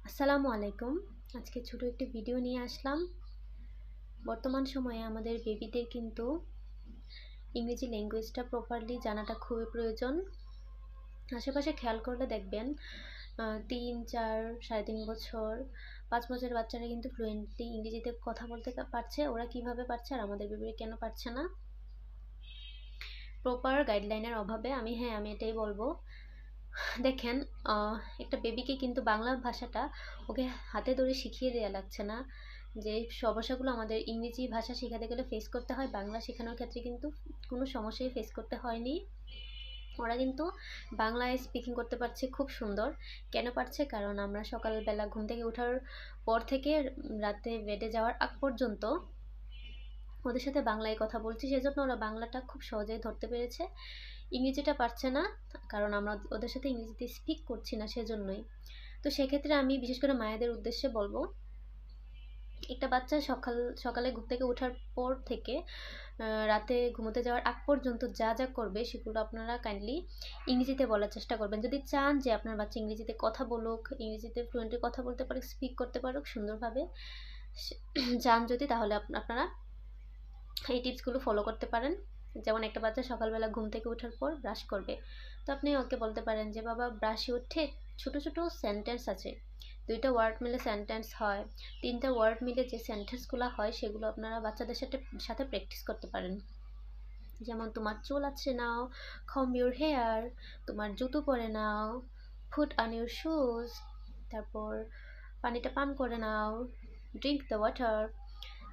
আসসালামু আলাইকুম। আজকে ছোট একটি ভিডিও নিয়ে আসলাম। বর্তমান সময়ে আমাদের বেবিদের কিন্তু ইংরেজি ল্যাঙ্গুয়েজটা প্রপারলি জানাটা খুবই প্রয়োজন। আশেপাশে খেয়াল করলে দেখবেন ৩, ৪, ৩.৫ বছর, ৫ বছরের বাচ্চারা কিন্তু ফ্লুয়েন্টলি ইংরেজিতে কথা বলতে পারছে। ওরা কিভাবে পারছে আর আমাদের বেবিরা কেন পারছে না? প্রপার গাইডলাইনের অভাবে। আমি এটাই বলবো। দেখেন, একটা বেবিকে কিন্তু বাংলা ভাষাটা ওকে হাতে ধরে শিখিয়ে দেওয়া লাগছে না। যে সমস্যাগুলো আমাদের ইংরেজি ভাষা শেখাতে গেলে ফেস করতে হয়, বাংলা শেখানোর ক্ষেত্রে কিন্তু কোনো সমস্যাই ফেস করতে হয়নি। ওরা কিন্তু বাংলায় স্পিকিং করতে পারছে খুব সুন্দর। কেন পারছে? কারণ আমরা সকালবেলা ঘুম থেকে ওঠার পর থেকে রাতে বেডে যাওয়ার আগ পর্যন্ত ওদের সাথে বাংলায় কথা বলছি, সেজন্য ওরা বাংলাটা খুব সহজেই ধরতে পেরেছে। ইংরেজিটা পারছে না, কারণ আমরা ওদের সাথে ইংরেজিতে স্পিক করছি না, সেজন্যই। তো সেক্ষেত্রে আমি বিশেষ করে মায়েদের উদ্দেশ্যে বলবো, একটা বাচ্চা সকালে ঘুম থেকে ওঠার পর থেকে রাতে ঘুমোতে যাওয়ার আগ পর্যন্ত যা যা করবে সেগুলো আপনারা কাইন্ডলি ইংরেজিতে বলার চেষ্টা করবেন। যদি চান যে আপনার বাচ্চা ইংরেজিতে কথা বলুক, ইংরেজিতে ফ্লুয়েন্টলি কথা বলতে পারুক, স্পিক করতে পারুক সুন্দরভাবে, চান যদি, তাহলে আপনারা এই টিপসগুলো ফলো করতে পারেন। যেমন একটা বাচ্চা সকালবেলা ঘুম থেকে ওঠার পর ব্রাশ করবে, তো আপনি ওকে বলতে পারেন যে বাবা ব্রাশে উঠে ছোট ছোট সেন্টেন্স আছে, 2টা ওয়ার্ড মিলে সেন্টেন্স হয়, 3টা ওয়ার্ড মিলে যে সেন্টেন্সগুলো হয় সেগুলো আপনারা বাচ্চাদের সাথে প্র্যাকটিস করতে পারেন। যেমন তোমার চুল আছে নাও, কম্ব ইউর হেয়ার, তোমার জুতো পরে নাও, ফুট অন ইউর শুজ, তারপর পানিটা পান করে নাও, ড্রিঙ্ক দ্য ওয়াটার।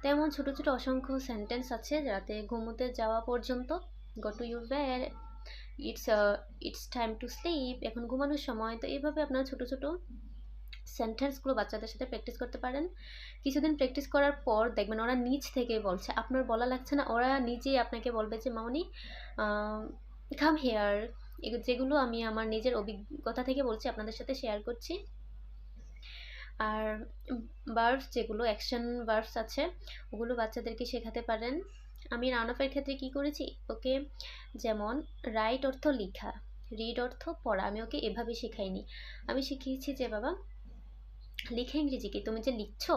তেমন ছোট ছোট অসংখ্য সেন্টেন্স আছে যাতে ঘুমোতে যাওয়া পর্যন্ত। Go to your bed, it's time to sleep, এখন ঘুমানোর সময়। তো এইভাবে আপনারা ছোট ছোট সেন্টেন্সগুলো বাচ্চাদের সাথে প্র্যাকটিস করতে পারেন। কিছুদিন প্র্যাকটিস করার পর দেখবেন ওরা নিজ থেকেই বলছে, আপনার বলা লাগছে না, ওরা নিজেই আপনাকে বলবে যে মামনি কাম হেয়ার। যেগুলো আমি আমার নিজের অভিজ্ঞতা থেকে বলছি, আপনাদের সাথে শেয়ার করছি। আর ভার্বস, যেগুলো অ্যাকশন ভার্বস আছে, ওগুলো বাচ্চাদেরকে শেখাতে পারেন। আমি রানঅফের ক্ষেত্রে কি করেছি, ওকে যেমন রাইট অর্থ লেখা, রিড অর্থ পড়া, আমি ওকে এভাবে শেখাইনি। আমি শিখিয়েছি যে বাবা লিখে ইংরেজি কি, তুমি যে লিখছো,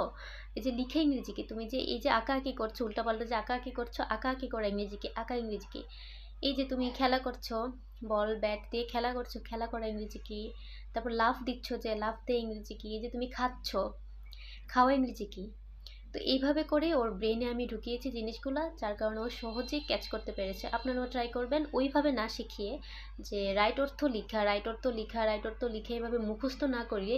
এই যে লিখে ইংরেজি কি, তুমি যে এই যে আঁকা আঁকি করছো, উল্টাপাল্টা যে আঁকা আঁকি করছো, আঁকা আঁকি করা ইংরেজি কি, আঁকা ইংরেজি কি। এই যে তুমি খেলা করছো, বল ব্যাট দিয়ে খেলা করছো, খেলা করা ইংরেজি কি। তারপর লাফ দিচ্ছ, যে লাফ দিয়ে ইংরেজি কি। এই যে তুমি খাচ্ছো, খাওয়া ইংরেজি কি। তো এইভাবে করে ওর ব্রেনে আমি ঢুকিয়েছি জিনিসগুলা, যার কারণে ও সহজেই ক্যাচ করতে পেরেছে। আপনারাও ট্রাই করবেন ওইভাবে না শিখিয়ে, যে রাইট অর্থ লিখা, রাইট অর্থ লিখা, রাইট অর্থ লিখে, এইভাবে মুখস্থ না করিয়ে